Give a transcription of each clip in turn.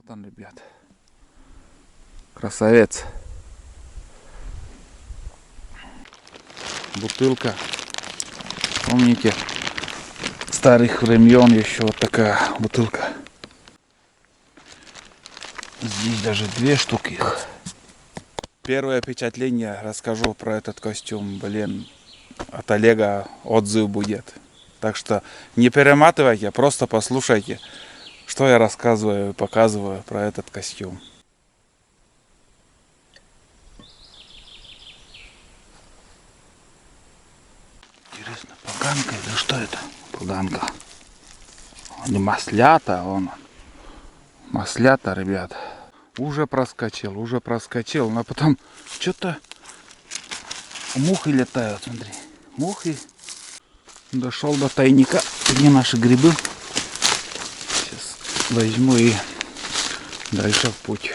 Вот он, ребят. Красавец. Бутылка. Помните, старых времен еще вот такая бутылка. Здесь даже 2 штуки их. Первое впечатление расскажу про этот костюм. Блин, от Олега отзыв будет. Так что не перематывайте, просто послушайте, что я рассказываю и показываю про этот костюм. Интересно, поганка или что это? Поганка. Не маслята, он. Маслята, ребят. Уже проскочил, но потом что-то мухи летают, смотри. Мухи. Дошел до тайника, где наши грибы. Сейчас возьму и дальше в путь.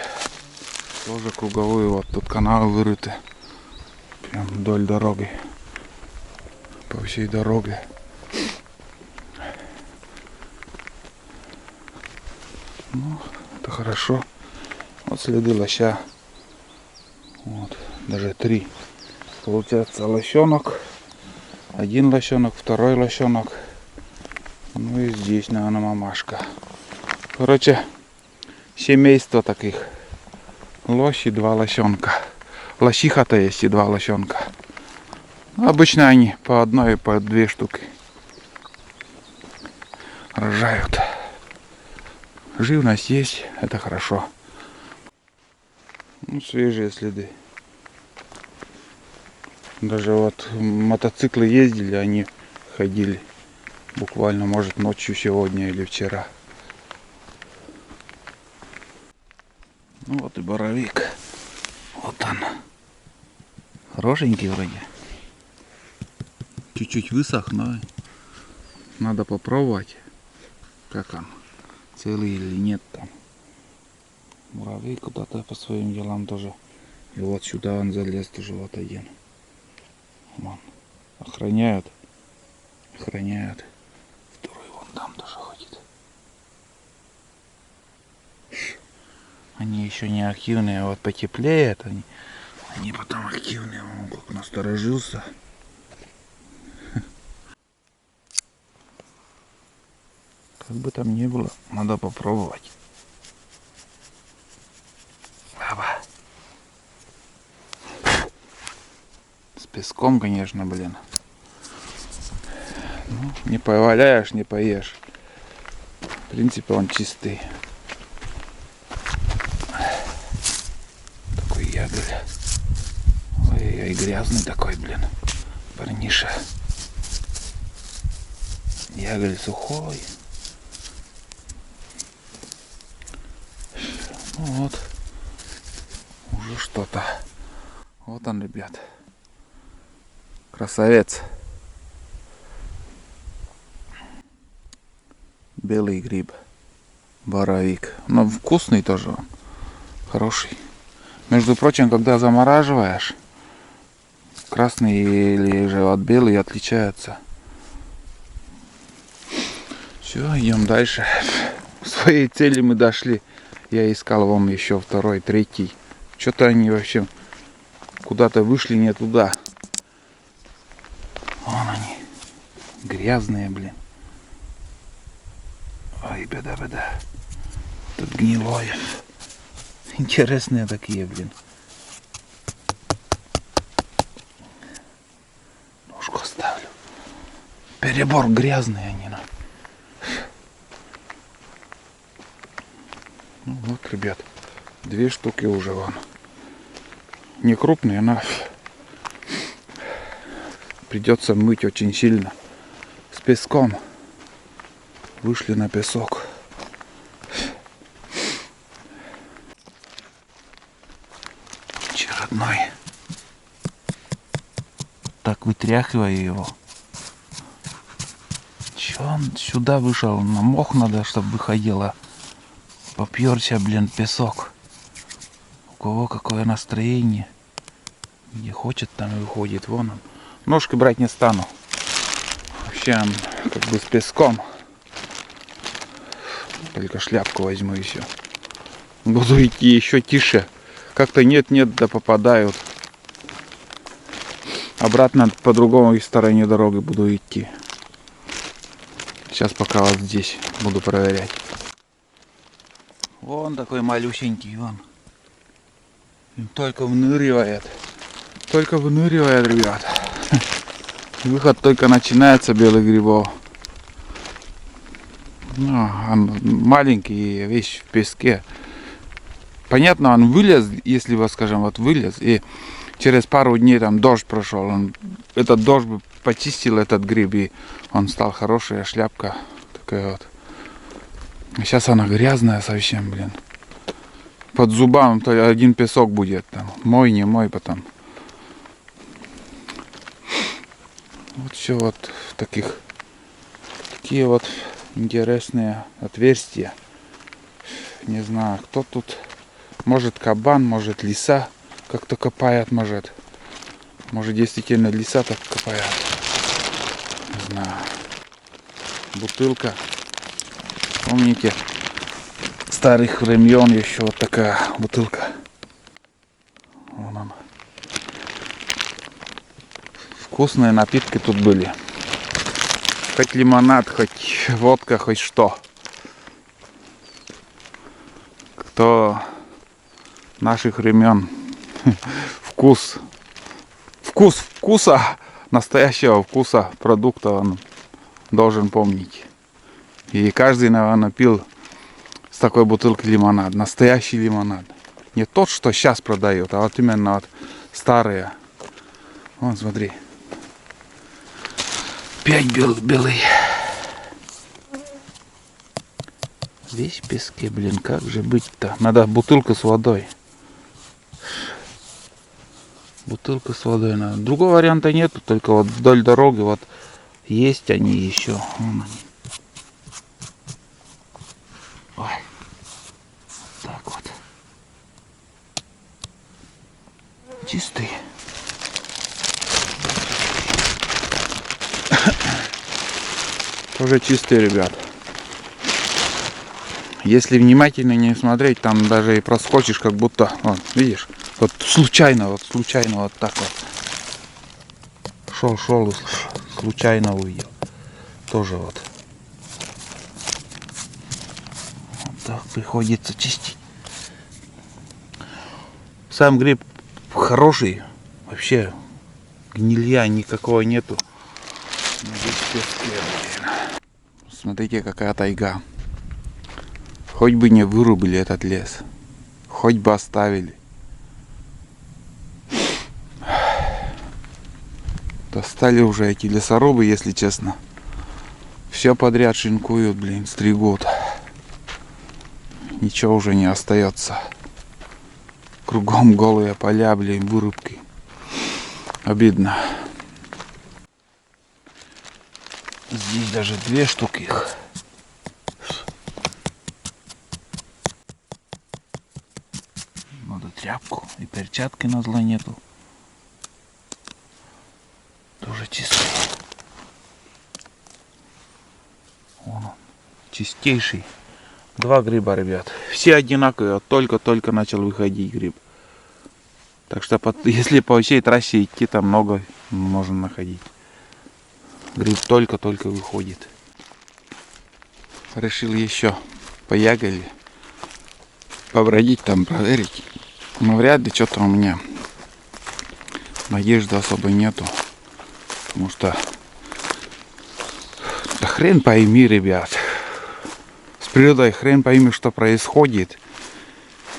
Тоже круговую, вот тут каналы вырыты. Прям вдоль дороги. По всей дороге. Ну, это хорошо. Вот следы лоща. Вот, даже 3. Получается лощенок. 1 лощенок, 2 лощенок. Ну и здесь, наверное, мамашка. Короче, семейство таких. Лощ и 2 лощенка. Лощиха-то есть и 2 лощенка. Обычно они по 1 и по 2 штуки рожают. Живность есть, это хорошо. Ну, свежие следы. Даже вот мотоциклы ездили, они ходили буквально, может, ночью сегодня или вчера. Ну вот и боровик. Вот он. Хорошенький вроде. Чуть-чуть высох, но надо попробовать, как он, целый или нет там. Муравей куда-то по своим делам тоже. И вот сюда он залез тоже, вот один. Вон. Охраняют. Охраняют. Второй вон там тоже ходит. Они еще не активные, вот потеплеет они потом активные. Он как насторожился. Как бы там ни было, надо попробовать. Баба. С песком, конечно, блин. Ну, не поваляешь, не поешь. В принципе, он чистый. Такой ягель. Ой-ой-ой, грязный такой, блин. Парниша. Ягель сухой. Ну вот. Уже что-то. Вот он, ребят. Красавец. Белый гриб. Боровик. Но вкусный тоже он. Хороший. Между прочим, когда замораживаешь, красный или же от белый отличаются. Все, идем дальше. К своей цели мы дошли. Я искал вам еще 2, 3. Что-то они вообще куда-то вышли не туда. Вон они. Грязные, блин. Ой, беда. Тут гнилое. Интересные такие, блин. Ножку оставлю. Перебор, грязные они. Ну вот, ребят. 2 штуки уже вон. Не крупные, но придется мыть очень сильно. С песком. Вышли на песок. Очередной. Так вытряхиваю его. Че он сюда вышел? На мох надо, чтобы выходило. Попёрся, блин, песок. У кого какое настроение. Где хочет, там и выходит. Вон он. Ножки брать не стану. Вообще он как бы с песком. Только шляпку возьму и все. Буду идти еще тише. Как-то нет-нет, да попадают. Обратно по другой стороне дороги буду идти. Сейчас пока вот здесь буду проверять. Вон такой малюсенький, вон. Только выныривает. Только выныривает, ребят. Выход только начинается, белых грибов. Ну, он маленький, весь в песке. Понятно, он вылез, если вот, скажем, вот вылез, и через пару дней там дождь прошел. Этот дождь бы почистил этот гриб, и он стал хорошая шляпка. Такая вот. А сейчас она грязная совсем, блин. Под зубами то один песок будет там. Мой, не мой потом. Вот все вот в такие вот интересные отверстия. Не знаю, кто тут. Может кабан, может лиса как-то копает, может. Может действительно лиса так копает. Не знаю. Бутылка. Помните, старых времен еще вот такая бутылка. Вон она. Вкусные напитки тут были. Хоть лимонад, хоть водка, хоть что. Кто наших времен вкуса, настоящего вкуса продукта он должен помнить. И каждый, наверное, пил с такой бутылки лимонад. Настоящий лимонад. Не тот, что сейчас продают, а вот именно вот старые. Вон, смотри. 5 белый. Весь в песке, блин, как же быть-то? Надо бутылка с водой. Бутылка с водой надо. Другого варианта нету, только вот вдоль дороги вот есть они еще. Вон они. Ой. Так вот. Чистый. Тоже чистый, ребят. Если внимательно не смотреть, там даже и проскочишь, как будто, вот, видишь, вот случайно вот так вот. Шел и случайно увидел. Тоже вот. Вот так приходится чистить. Сам гриб хороший, вообще гнилья никакого нету. Смотрите, какая тайга. Хоть бы не вырубили этот лес, хоть бы оставили. Достали уже эти лесорубы, если честно. Все подряд шинкуют, блин, стригут. Ничего уже не остается. Кругом голые поля, блин, вырубки. Обидно. Здесь даже 2 штуки их. Надо тряпку, и перчатки назло нету. Тоже чистый. Вон он, чистейший. 2 гриба, ребят. Все одинаковые, только-только начал выходить гриб. Так что если по всей трассе идти, там много можно находить. Гриб только-только выходит. Решил еще поягали, побродить там, проверить. Но вряд ли что-то у меня надежды особо нету. Потому что да хрен пойми, ребят. С природой хрен пойми, что происходит.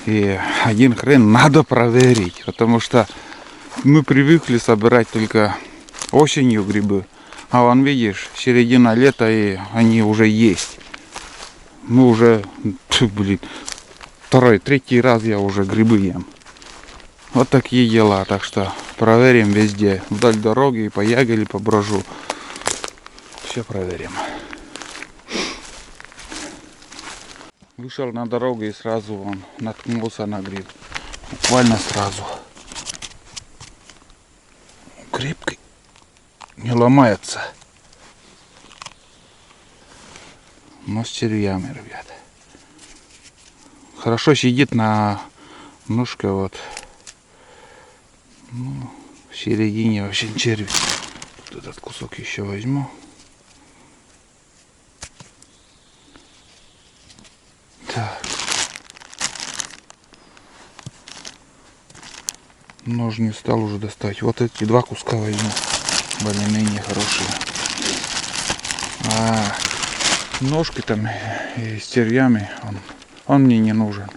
И один хрен надо проверить. Потому что мы привыкли собирать только осенью грибы. А вон видишь, середина лета, и они уже есть. Мы уже, блин, 2-3 раз я уже грибы ем. Вот такие дела. Так что проверим везде. Вдоль дороги, поягали, поброжу. Все проверим. Вышел на дорогу и сразу он наткнулся на гриб. Буквально сразу. Крепкий. Не ломается. Но с червями, ребята. Хорошо сидит на ножке вот. Ну, в середине вообще червь. Вот этот кусок еще возьму. Так. Нож не стал уже достать. Вот эти два куска возьму. Более-менее хорошие. А ножки там и с червями он мне не нужен.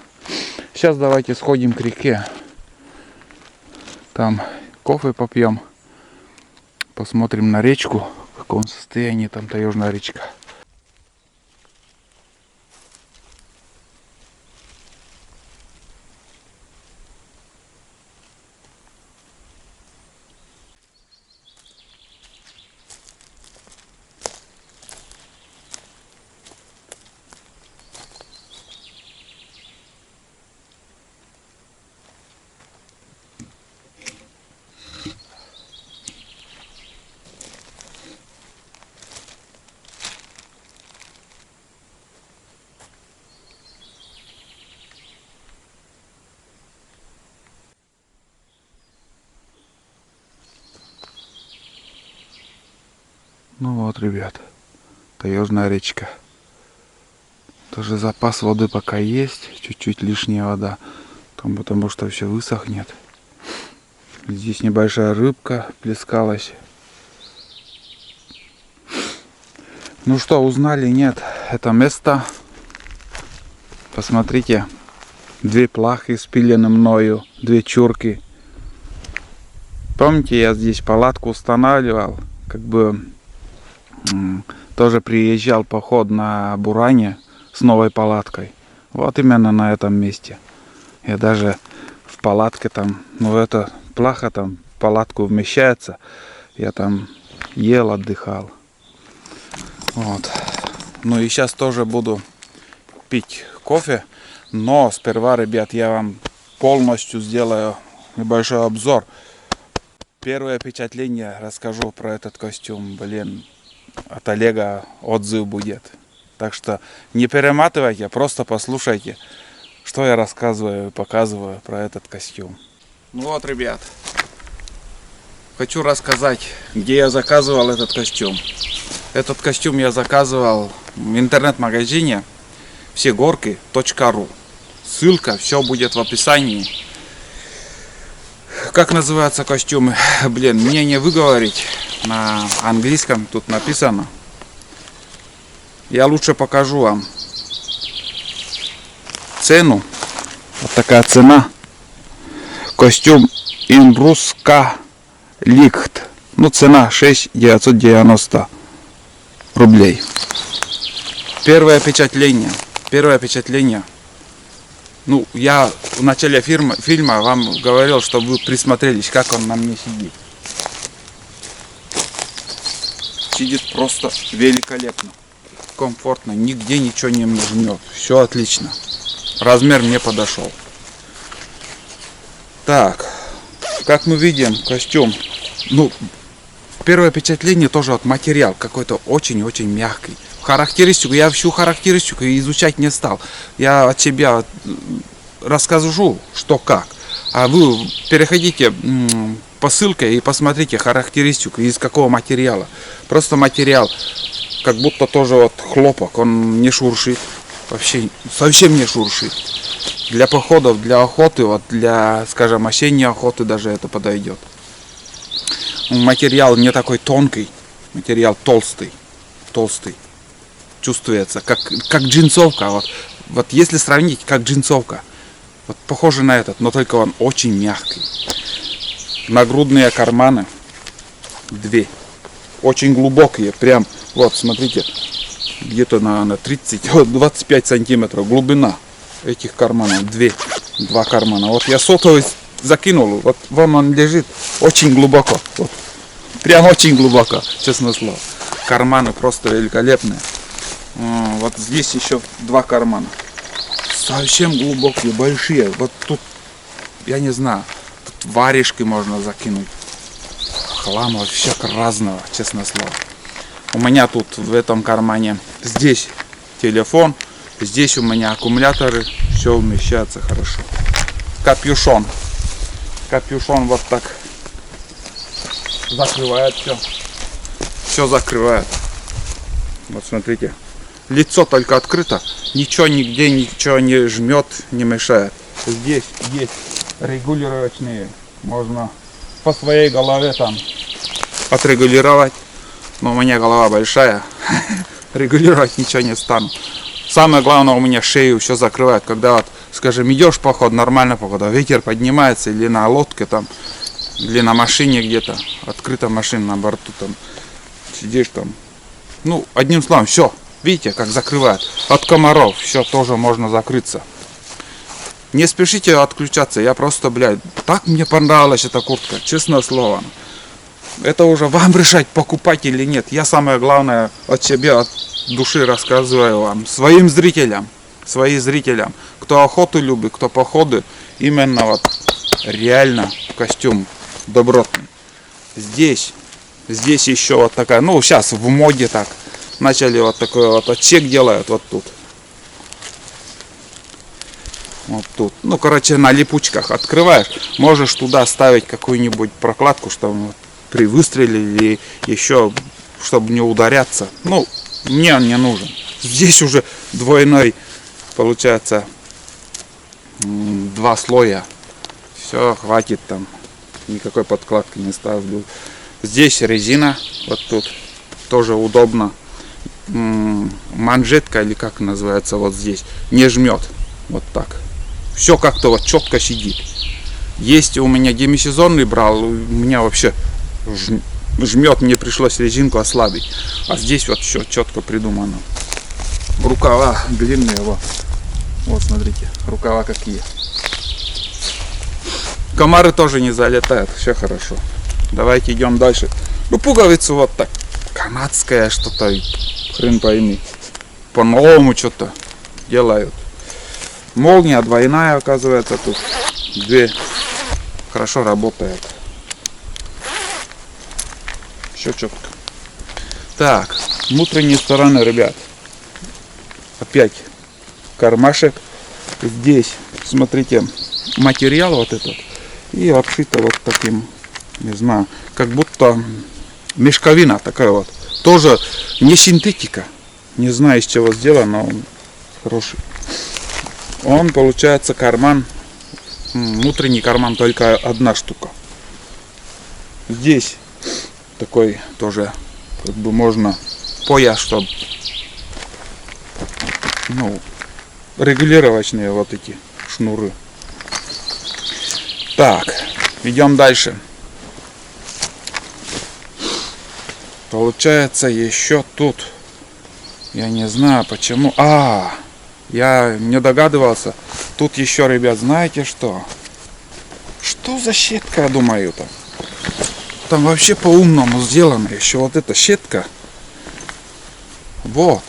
Сейчас давайте сходим к реке. Там кофе попьем. Посмотрим на речку. В каком состоянии там таежная речка. Ну вот, ребят, таежная речка. Тоже запас воды пока есть, чуть-чуть лишняя вода, там потому что все высохнет. Здесь небольшая рыбка плескалась. Ну что, узнали? Нет, это место. Посмотрите, две плахи спилены мною, две чурки. Помните, я здесь палатку устанавливал, как бы тоже приезжал поход на Буране с новой палаткой. Вот именно на этом месте. Я даже в палатке там, ну эта плаха там в палатку вмещается. Я там ел, отдыхал. Вот. Ну и сейчас тоже буду пить кофе. Но сперва, ребят, я вам полностью сделаю небольшой обзор. Первое впечатление расскажу про этот костюм. Блин, от Олега отзыв будет. Так что не перематывайте, просто послушайте, что я рассказываю и показываю про этот костюм. Ну вот, ребят, хочу рассказать, где я заказывал этот костюм. Этот костюм я заказывал в интернет-магазине всегорки.ру. Ссылка, все будет в описании. Как называются костюмы? Блин, мне не выговорить. На английском тут написано. Я лучше покажу вам цену. Вот такая цена. Костюм Инбруска Лихт. Ну, цена 6 990 рублей. Первое впечатление. Ну, я в начале фильма вам говорил, чтобы вы присмотрелись, как он на мне сидит. Сидит просто великолепно. Комфортно, нигде ничего не жмет. Все отлично. Размер мне подошел. Так, как мы видим, костюм. Ну, первое впечатление тоже от материал какой-то очень-очень мягкий. Я всю характеристику изучать не стал. Я от себя расскажу, что как. А вы переходите по ссылке и посмотрите характеристику, из какого материала. Просто материал, как будто тоже вот хлопок, он не шуршит. Вообще совсем не шуршит. Для походов, для охоты, вот для, скажем, осенней охоты даже это подойдет. Материал не такой тонкий, материал толстый. Чувствуется, как джинсовка. Вот если сравнить, как джинсовка. Вот похоже на этот, но только он очень мягкий. Нагрудные карманы. Две. Очень глубокие. Прям, вот, смотрите. Где-то на 30-25 сантиметров глубина этих карманов. Два кармана. Вот я сотовый закинул. Вот вон он лежит. Очень глубоко. Вот. Прям очень глубоко, честное слово. Карманы просто великолепные. Вот здесь еще два кармана. Совсем глубокие, большие. Вот тут, я не знаю, тут варежки можно закинуть. Хлама всяко разного, честное слово. У меня тут в этом кармане, здесь телефон, здесь у меня аккумуляторы, все умещается хорошо. Капюшон. Капюшон вот так закрывает все. Все закрывает. Вот смотрите. Лицо только открыто. Ничего нигде, ничего не жмет, не мешает. Здесь есть регулировочные. Можно по своей голове там отрегулировать. Но у меня голова большая. Регулировать ничего не стану. Самое главное, у меня шею все закрывает. Когда вот, скажем, идешь поход, нормально погода, ветер поднимается, или на лодке там, или на машине где-то, открыта машина на борту там, сидишь там. Ну, одним словом, все. Видите, как закрывает. От комаров все тоже можно закрыться. Не спешите отключаться. Я просто, блядь, так мне понравилась эта куртка. Честное слово. Это уже вам решать, покупать или нет. Я самое главное от себя, от души рассказываю вам. Своим зрителям. Своим зрителям. Кто охоту любит, кто походы. Именно вот реально костюм добротный. Здесь еще вот такая. Ну, сейчас в моде так. Начали вот такой вот отсек делают вот тут. Вот тут. Ну, короче, на липучках открываешь. Можешь туда ставить какую-нибудь прокладку, чтобы при выстреле или еще, чтобы не ударяться. Ну, мне он не нужен. Здесь уже двойной, получается, 2 слоя. Все, хватит там. Никакой подкладки не ставлю. Здесь резина. Вот тут. Тоже удобно. Манжетка, или как называется, вот здесь, не жмет. Вот так. Все как-то вот четко сидит. Есть у меня демисезонный брал, у меня вообще жмет, мне пришлось резинку ослабить. А здесь вот все четко придумано. Рукава длинные, вот смотрите, рукава какие. Комары тоже не залетают, все хорошо. Давайте идем дальше. Ну, пуговицу вот так. Канадская что-то, хрен пойми. По-новому что-то делают. Молния двойная, оказывается, тут. 2. Хорошо работает. Все четко. Так, внутренние стороны, ребят. Опять кармашек. Здесь, смотрите, материал вот этот. И обшито вот таким, не знаю, как будто мешковина такая вот. Тоже не синтетика. Не знаю, из чего сделан, но он хороший. Он, получается, карман, внутренний карман, только одна штука. Здесь такой тоже, как бы можно пояс, чтобы, ну, регулировочные вот эти шнуры. Так, идем дальше. Получается, еще тут, я не знаю почему. Я не догадывался. Тут еще, ребят, знаете что? Что за щетка, я думаю, там? Там вообще по-умному сделано. Еще вот эта щетка. Вот.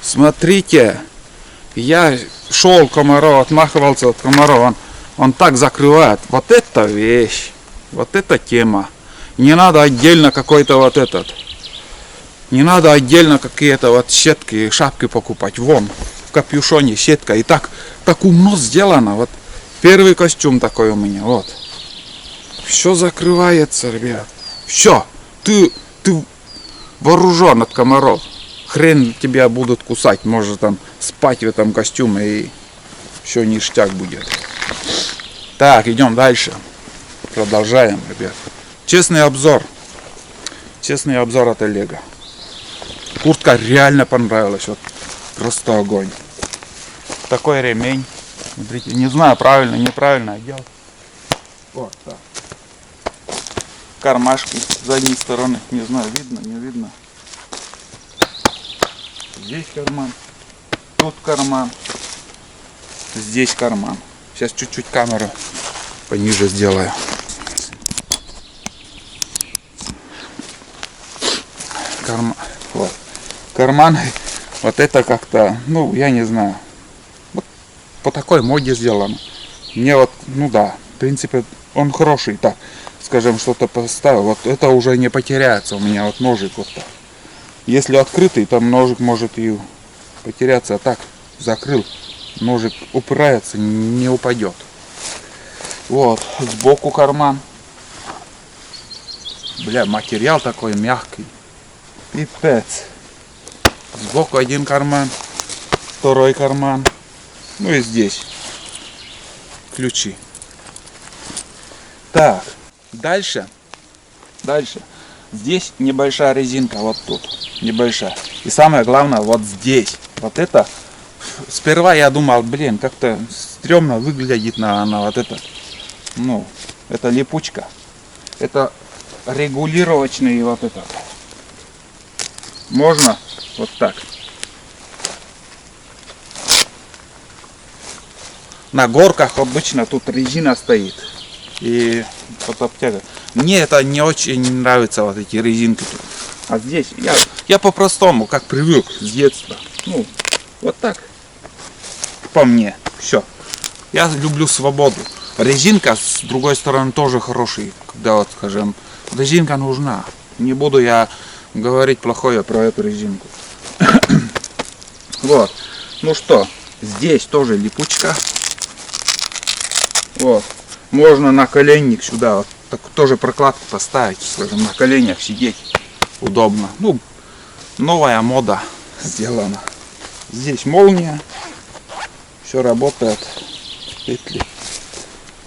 Смотрите. Я шел комаров, отмахивался от комаров. Он так закрывает. Вот эта вещь. Вот эта тема. Не надо отдельно какой-то вот этот. Не надо отдельно какие-то вот щетки, шапки покупать. Вон, в капюшоне щетка. И так умно сделано. Вот первый костюм такой у меня. Вот. Все закрывается, ребят. Все. Ты вооружен от комаров. Хрен тебя будут кусать. Может там спать в этом костюме и все ништяк будет. Так, идем дальше. Продолжаем, ребят. Честный обзор. Честный обзор от Олега. Куртка реально понравилась. Вот просто огонь. Такой ремень. Смотрите, не знаю, правильно, неправильно одел. Вот так. Кармашки с задней стороны. Не знаю, видно, не видно. Здесь карман. Тут карман. Здесь карман. Сейчас чуть-чуть камеру пониже сделаю. Вот. Карман. Вот это как-то, ну, я не знаю. Вот по такой моде сделано. Мне вот, ну да, в принципе, он хороший. Так, скажем, что-то поставил. Вот это уже не потеряется у меня. Вот ножик вот так. Если открытый, там ножик может и потеряться. А так, закрыл. Ножик упирается, не упадет. Вот, сбоку карман. Бля, материал такой мягкий. Пипец. Сбоку один карман, второй карман. Ну и здесь ключи. Так, дальше. Здесь небольшая резинка, вот тут. Небольшая. И самое главное, вот здесь. Вот это. Сперва я думал, блин, как-то стрёмно выглядит на вот это. Ну, это липучка. Это регулировочный вот этот. Можно вот так. На горках обычно тут резина стоит. И вот обтяга. Мне это не очень нравится, вот эти резинки тут. А здесь я по-простому, как привык с детства. Ну, вот так. По мне. Все. Я люблю свободу. Резинка, с другой стороны, тоже хороший. Когда вот, скажем, резинка нужна. Не буду я говорить плохое про эту резинку. Вот. Ну что, здесь тоже липучка. Вот. Можно наколенник сюда, вот, так, тоже прокладку поставить, скажем, на коленях сидеть удобно. Ну, новая мода сделана. Здесь молния. Все работает. Петли.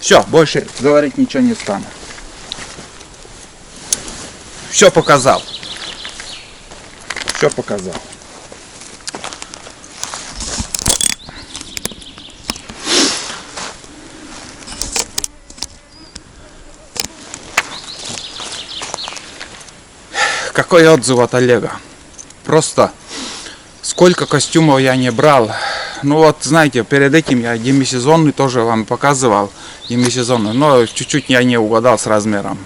Все, больше говорить ничего не стану. Все показал. Все показал. Какой отзыв от Олега? Просто сколько костюмов я не брал. Ну вот, знаете, перед этим я демисезонный тоже вам показывал. Демисезонный, но чуть-чуть я не угадал с размером.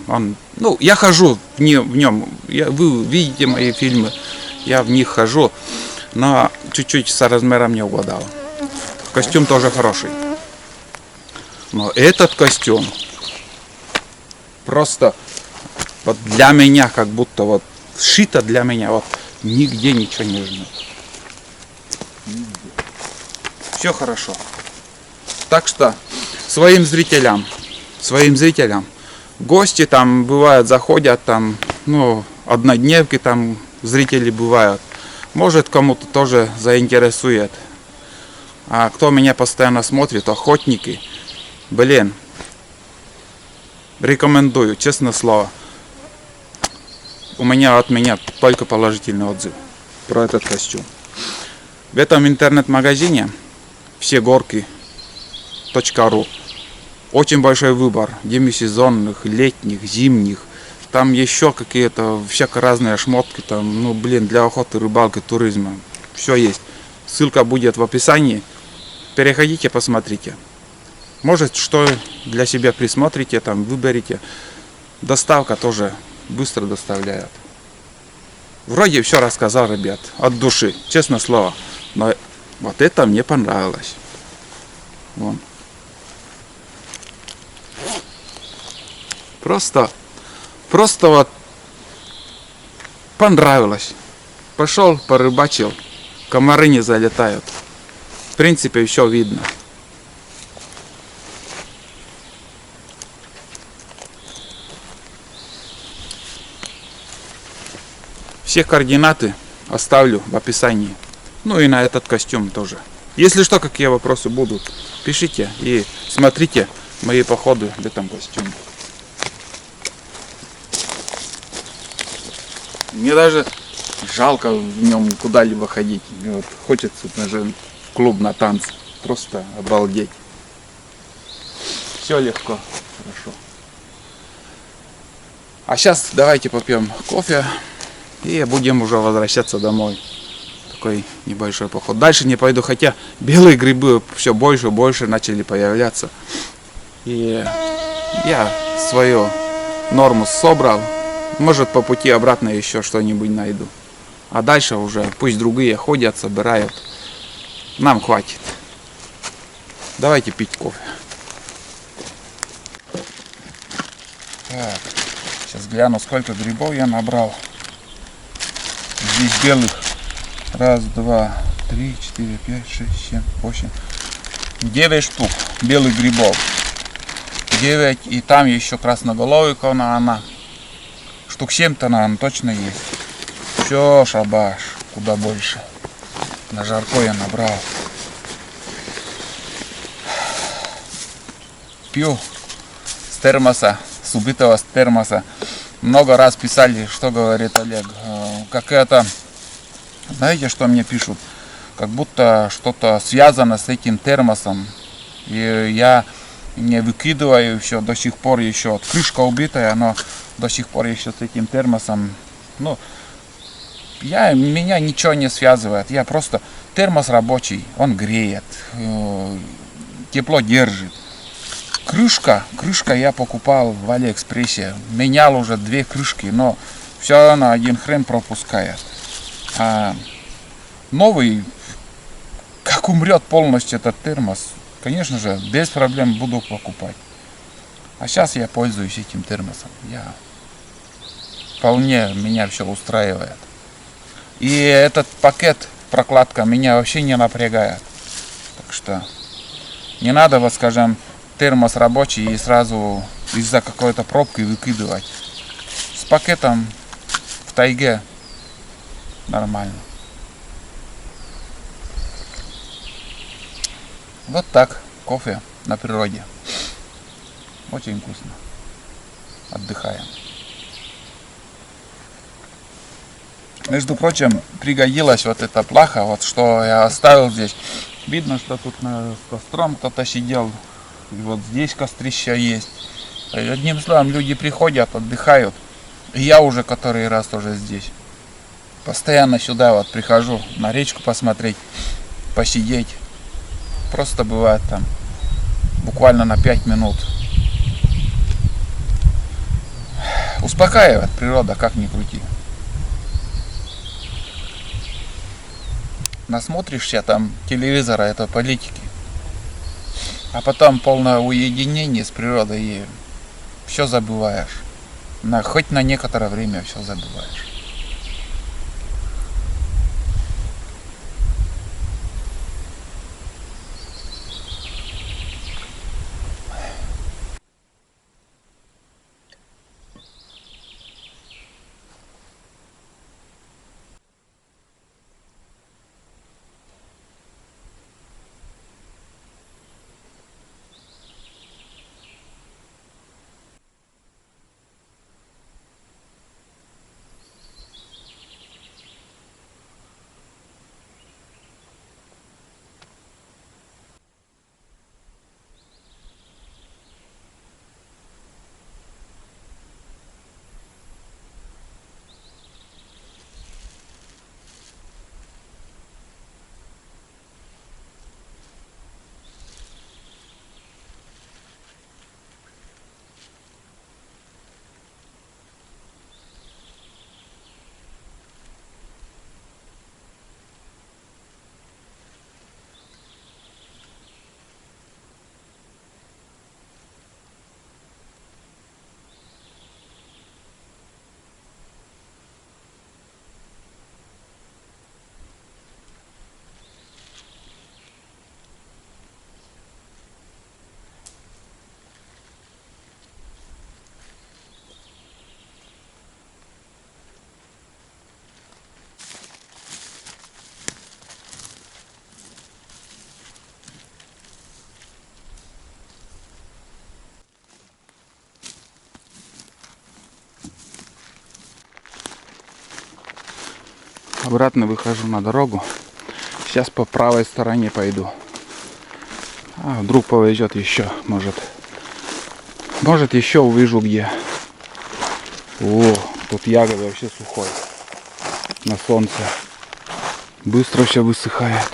Ну, я хожу в нем. Вы видите мои фильмы, я в них хожу. Но чуть-чуть с размером не угадал. Костюм тоже хороший. Но этот костюм просто вот для меня как будто вот сшито для меня, вот нигде ничего не жмет. Все хорошо. Так что своим зрителям, гости там бывают, заходят там, ну, однодневки там зрители бывают. Может, кому-то тоже заинтересует. А кто меня постоянно смотрит, охотники, блин, рекомендую, честное слово. От меня только положительный отзыв про этот костюм. В этом интернет-магазине всегорки.ру очень большой выбор демисезонных, летних, зимних. Там еще какие-то всяко разные шмотки, там, ну блин, для охоты, рыбалки, туризма. Все есть. Ссылка будет в описании. Переходите, посмотрите. Может, что для себя присмотрите, там выберите. Доставка тоже быстро доставляют. Вроде все рассказал, ребят, от души, честное слово. Но вот это мне понравилось. Вон. Просто вот понравилось. Пошел, порыбачил, комары не залетают. В принципе, все видно. Все координаты оставлю в описании. Ну и на этот костюм тоже. Если что, какие вопросы будут, пишите и смотрите мои походы в этом костюме. Мне даже жалко в нем куда-либо ходить. Мне вот хочется даже в клуб на танцы. Просто обалдеть. Все легко, хорошо. А сейчас давайте попьем кофе и будем уже возвращаться домой. Такой небольшой поход. Дальше не пойду, хотя белые грибы все больше и больше начали появляться. И я свою норму собрал. Может, по пути обратно еще что-нибудь найду. А дальше уже пусть другие ходят, собирают. Нам хватит. Давайте пить кофе. Так, сейчас гляну, сколько грибов я набрал. Здесь белых. 1, 2, 3, 4, 5, 6, 7, 8. 9 штук белых грибов. 9. И там еще красноголовика она. Штук 7-то, наверное, точно есть. Все, шабаш. Куда больше. На жарко я набрал. Пью с термоса, с убитого с термоса. Много раз писали, что говорит Олег. Какая-то, знаете, что мне пишут? Как будто что-то связано с этим термосом. И я не выкидываю еще до сих пор еще. Крышка убитая, но до сих пор еще с этим термосом. Ну, меня ничего не связывает. Я просто термос рабочий, он греет, тепло держит. Крышка я покупал в Алиэкспрессе. Менял уже 2 крышки, но все равно один хрен пропускает. А новый, как умрет полностью этот термос, конечно же, без проблем буду покупать. А сейчас я пользуюсь этим термосом. Вполне меня все устраивает. И этот пакет, прокладка, меня вообще не напрягает. Так что не надо, вот скажем, термос рабочий и сразу из-за какой-то пробки выкидывать. С пакетом в тайге нормально. Вот так, кофе на природе. Очень вкусно. Отдыхаем. Между прочим, пригодилась вот эта плаха, вот что я оставил здесь. Видно, что тут с костром кто-то сидел. И вот здесь кострища есть. Одним словом, люди приходят, отдыхают. И я уже который раз тоже здесь. Постоянно сюда вот прихожу, на речку посмотреть, посидеть. Просто бывает там буквально на 5 минут. Успокаивает природа, как ни крути. Насмотришься там телевизора, это политики. А потом полное уединение с природой и все забываешь. Хоть на некоторое время все забываешь. Обратно выхожу на дорогу. Сейчас по правой стороне пойду. А вдруг повезет еще, может еще увижу где. О, тут ягода вообще сухой. На солнце. Быстро все высыхает.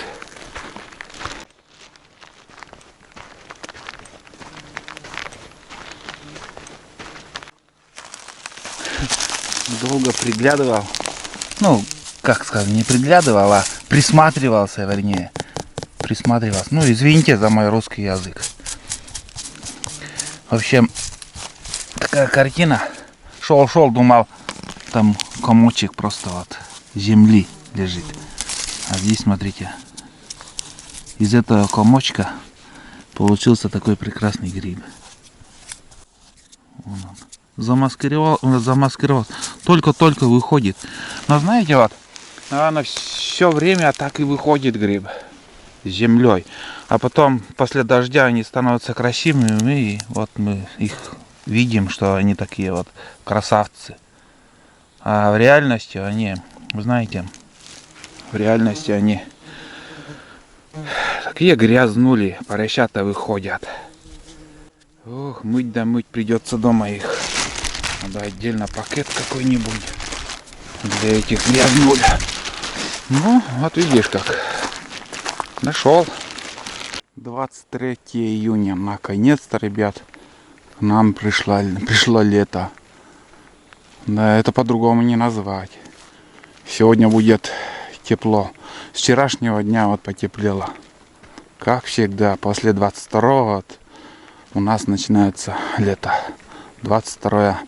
Долго приглядывал. Ну, как сказать, не приглядывал, а присматривался, вернее. Присматривался. Ну, извините за мой русский язык. В общем, такая картина. Шел, думал, там комочек просто вот земли лежит. А здесь, смотрите, из этого комочка Получился такой прекрасный гриб. Вон он. Замаскировал. Только-только выходит. Но знаете, вот, наверное, все время так и выходит гриб с землей. А потом после дождя они становятся красивыми, и вот мы их видим, что они такие вот красавцы. А в реальности они, вы знаете, в реальности они такие грязнули, поросята выходят. Ох, мыть да мыть придется дома их. Надо отдельно пакет какой-нибудь для этих грязнуль. Ну, вот видишь как. Нашел. 23 июня. Наконец-то, ребят, к нам пришло лето. Да, это по-другому не назвать. Сегодня будет тепло. С вчерашнего дня вот потеплело. Как всегда, после 22-го вот у нас начинается лето. 22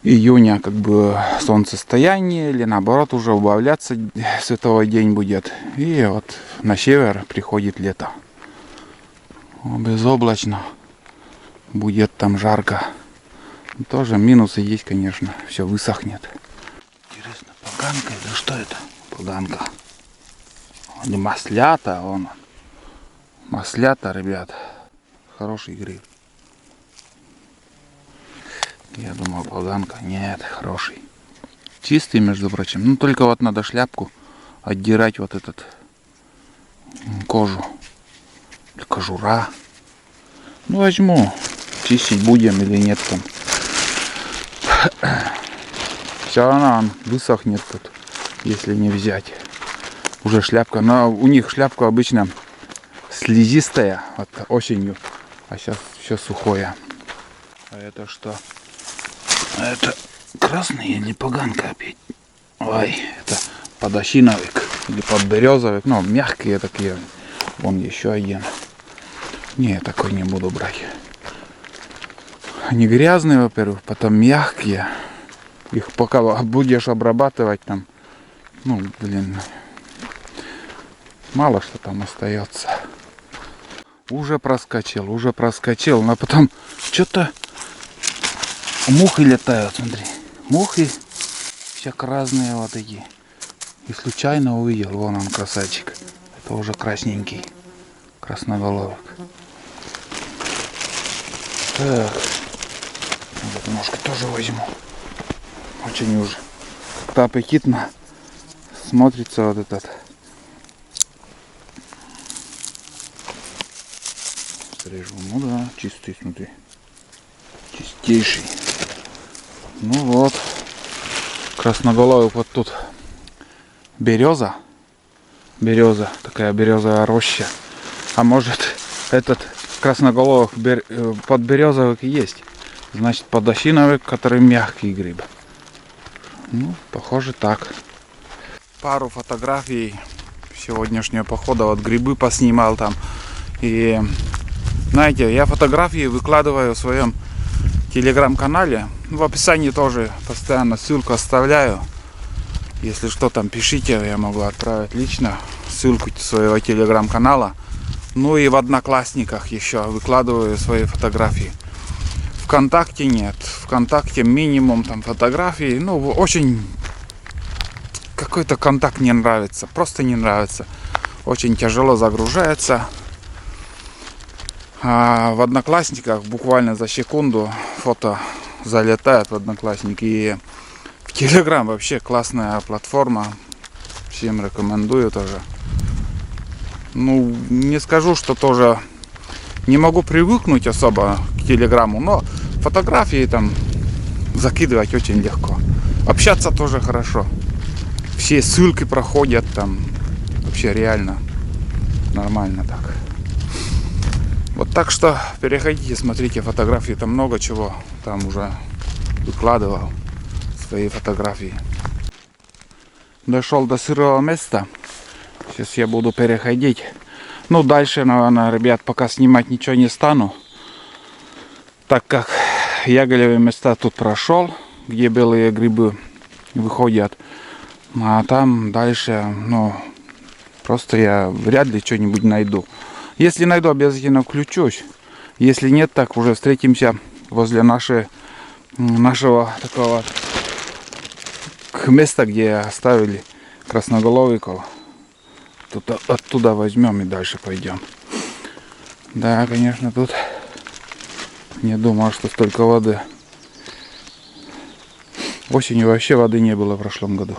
июня как бы солнцестояние, или наоборот уже убавляться световой день будет. И вот на север приходит лето. Безоблачно. Будет там жарко. Тоже минусы есть, конечно. Все высохнет. Интересно, поганка или что это? Поганка. Или маслята, вон он. Маслята, ребят. Хороший гриб. Я думал, поганка. Нет, хороший. Чистый, между прочим. Ну, только вот надо шляпку отдирать вот этот кожу. Или кожура. Ну, возьму. Чистить будем или нет там. Все равно он высохнет тут, если не взять. Уже шляпка. Но у них шляпка обычно слизистая вот осенью. А сейчас все сухое. А это что? Это красный или поганка опять? Ой, это подосиновик или подберезовик. Ну, мягкие такие. Вон еще один. Не, такой не буду брать. Они грязные, во-первых, потом мягкие. Их пока будешь обрабатывать там, ну, блин, мало что там остается. Уже проскочил, но потом что-то мухи летают, смотри. Мухи всяк разные вот такие. И случайно увидел, вон он, красавчик. Это уже красненький, красноголовок. Так, вот ножку тоже возьму. Очень уже как-то аппетитно смотрится вот этот. Срежу. Ну да, чистый, смотри. Чистейший. Ну вот. Красноголовый вот тут. Береза. Береза. Такая березовая роща. А может этот красноголовых подберезовик и есть. Значит, подосиновик, который мягкий гриб. Ну, похоже так. Пару фотографий сегодняшнего похода. Вот грибы поснимал там. И знаете, я фотографии выкладываю в своем телеграм-канале. В описании тоже постоянно ссылку оставляю. Если что, там пишите, я могу отправить лично ссылку своего телеграм-канала. Ну и в Одноклассниках еще выкладываю свои фотографии. ВКонтакте нет. ВКонтакте минимум там фотографий. Ну, очень какой-то контакт не нравится. Просто не нравится. Очень тяжело загружается. А в Одноклассниках буквально за секунду фото залетает в Одноклассники. И в Телеграм вообще классная платформа. Всем рекомендую тоже. Ну, не скажу, что тоже не могу привыкнуть особо к Телеграму, но фотографии там закидывать очень легко. Общаться тоже хорошо. Все ссылки проходят там. Вообще реально нормально так. Вот так что переходите, смотрите фотографии. Там много чего. Там уже выкладывал свои фотографии. Дошел до сырого места. Сейчас я буду переходить. Ну, дальше, наверное, ребят, пока снимать ничего не стану. Так как ягелевые места тут прошел, где белые грибы выходят. А там дальше, ну, просто я вряд ли что-нибудь найду. Если найду, обязательно включусь. Если нет, так уже встретимся возле нашего такого места, где оставили красноголовиков. Тут, оттуда возьмем и дальше пойдем. Да, конечно, тут не думал, что столько воды. Осенью вообще воды не было в прошлом году.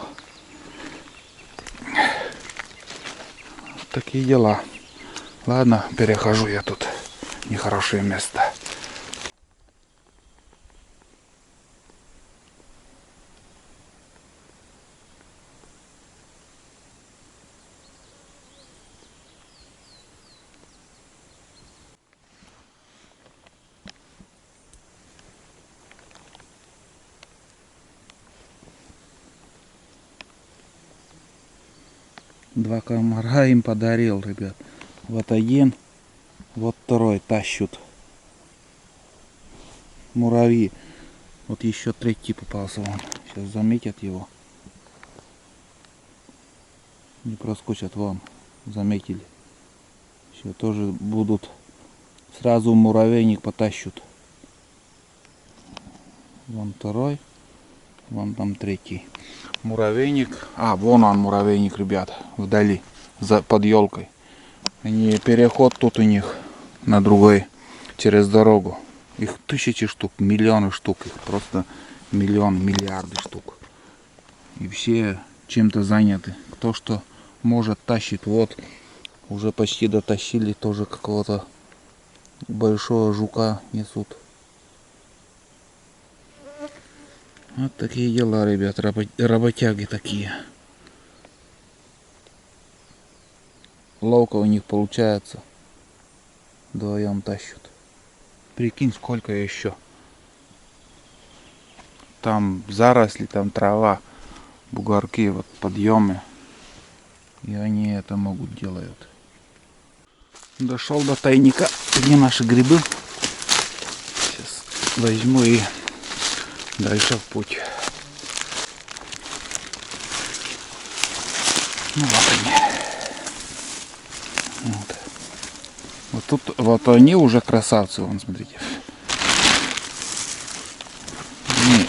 Такие дела. Ладно, перехожу я тут. Нехорошее место. Два комара им подарил, ребят. Вот один, вот второй тащут. Муравьи. Вот еще третий попался вон. Сейчас заметят его. Не проскочат вам. Заметили. Все тоже будут. Сразу муравейник потащут. Вон второй. Вон там третий. Муравейник. А, вон он муравейник, ребят. Вдали. Под елкой. Они, переход тут у них на другой. Через дорогу. Их тысячи штук. Миллионы штук. Их просто миллиарды штук. И все чем-то заняты. Кто что может тащит. Вот. Уже почти дотащили. Тоже какого-то большого жука несут. Вот такие дела, ребят, работяги такие. Ловко у них получается. Вдвоем тащат. Прикинь, сколько еще. Там заросли, там трава, бугорки, вот подъемы. И они это могут делают. Дошел до тайника, где наши грибы. Сейчас возьму и дальше в путь. Ну вот они. Вот тут вот они уже красавцы, вон, смотрите. Они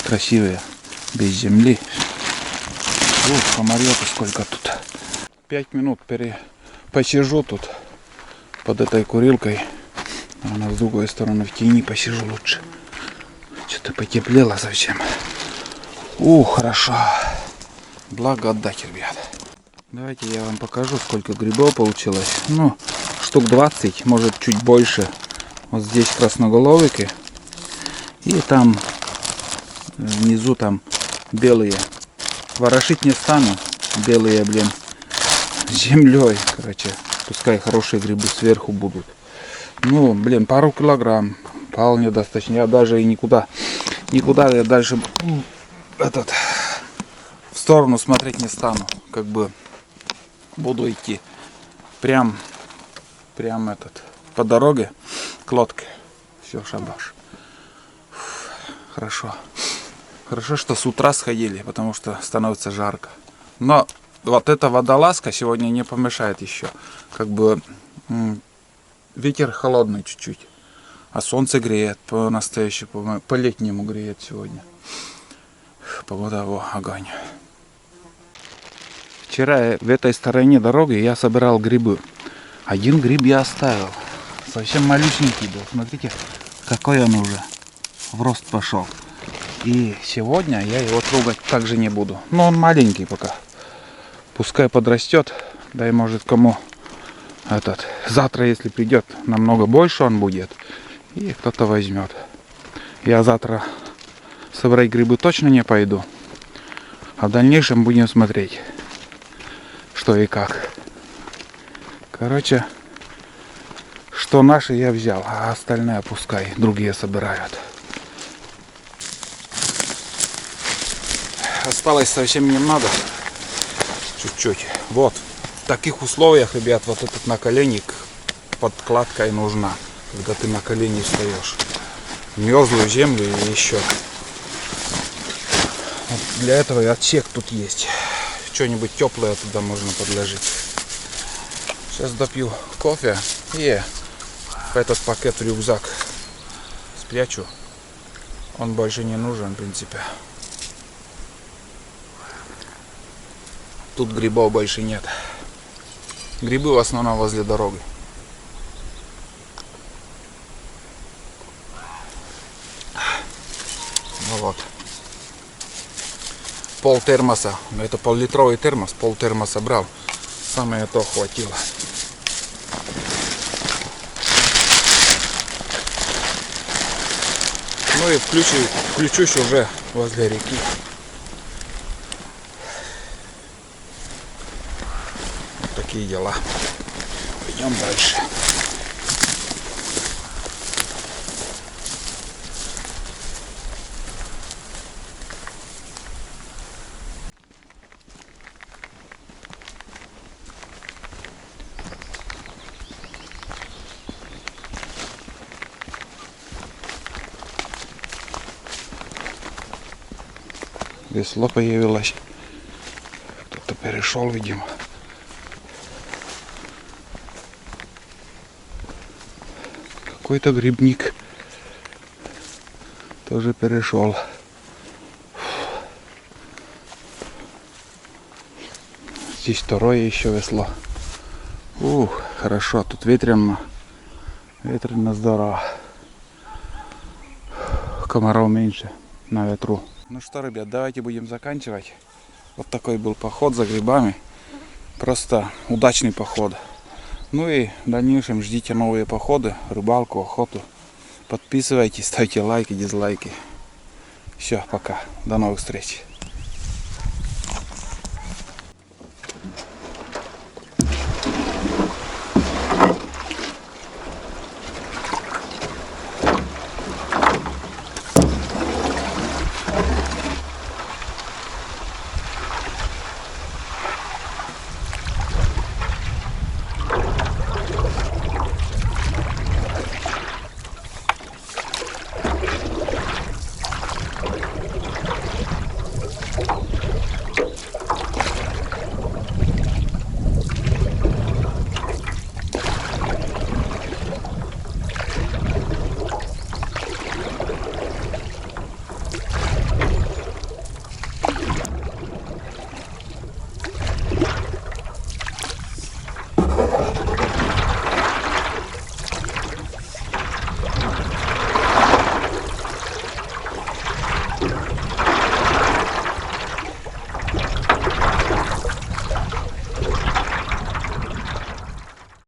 красивые, без земли. Ух, комарёта сколько тут. 5 минут посижу тут под этой курилкой. А с другой стороны в тени посижу лучше. Что-то потеплело совсем. Хорошо. Благодать, ребят. Давайте я вам покажу, сколько грибов получилось. Ну, штук 20, может чуть больше. Вот здесь красноголовики. И там внизу там белые. Ворошить не стану. Белые, блин, с землей. Короче, пускай хорошие грибы сверху будут. Ну, блин, пару килограмм. Вполне достаточно. Я даже и никуда я дальше в сторону смотреть не стану. Как бы буду идти прям по дороге к лодке. Все, шабаш. Хорошо. Хорошо, что с утра сходили, потому что становится жарко. Но вот эта водолазка сегодня не помешает еще. Как бы ветер холодный чуть-чуть. А солнце греет по-настоящему, по-летнему греет сегодня. Погода, огонь. Вчера в этой стороне дороги я собирал грибы. Один гриб я оставил. Совсем малюсенький был. Смотрите, какой он уже в рост пошел. И сегодня я его трогать также не буду. Но он маленький пока. Пускай подрастет. Да и может кому завтра, если придет, намного больше он будет. И кто-то возьмет. Я завтра собрать грибы точно не пойду. А в дальнейшем будем смотреть, что и как. Короче, что наши я взял, а остальное пускай другие собирают. Осталось совсем немного. Чуть-чуть. Вот. В таких условиях, ребят, вот этот наколенник подкладкой нужна. Когда ты на колени встаешь. Мерзлую землю и еще. Вот для этого и отсек тут есть. Что-нибудь теплое туда можно подложить. Сейчас допью кофе и в этот пакет рюкзак спрячу. Он больше не нужен, в принципе. Тут грибов больше нет. Грибы в основном возле дороги. Ну вот. Пол термоса. Это пол-литровый термос. Пол термоса брал. Самое то хватило. Ну и включусь уже возле реки. Вот такие дела. Пойдем дальше. Весло появилось. Кто-то перешел, видимо. Какой-то грибник тоже перешел. Здесь второе еще весло. Хорошо, тут ветрено. Ветрено здорово. Комаров меньше на ветру. Ну что, ребят, давайте будем заканчивать. Вот такой был поход за грибами. Просто удачный поход. Ну и в дальнейшем ждите новые походы, рыбалку, охоту. Подписывайтесь, ставьте лайки, дизлайки. Все, пока. До новых встреч.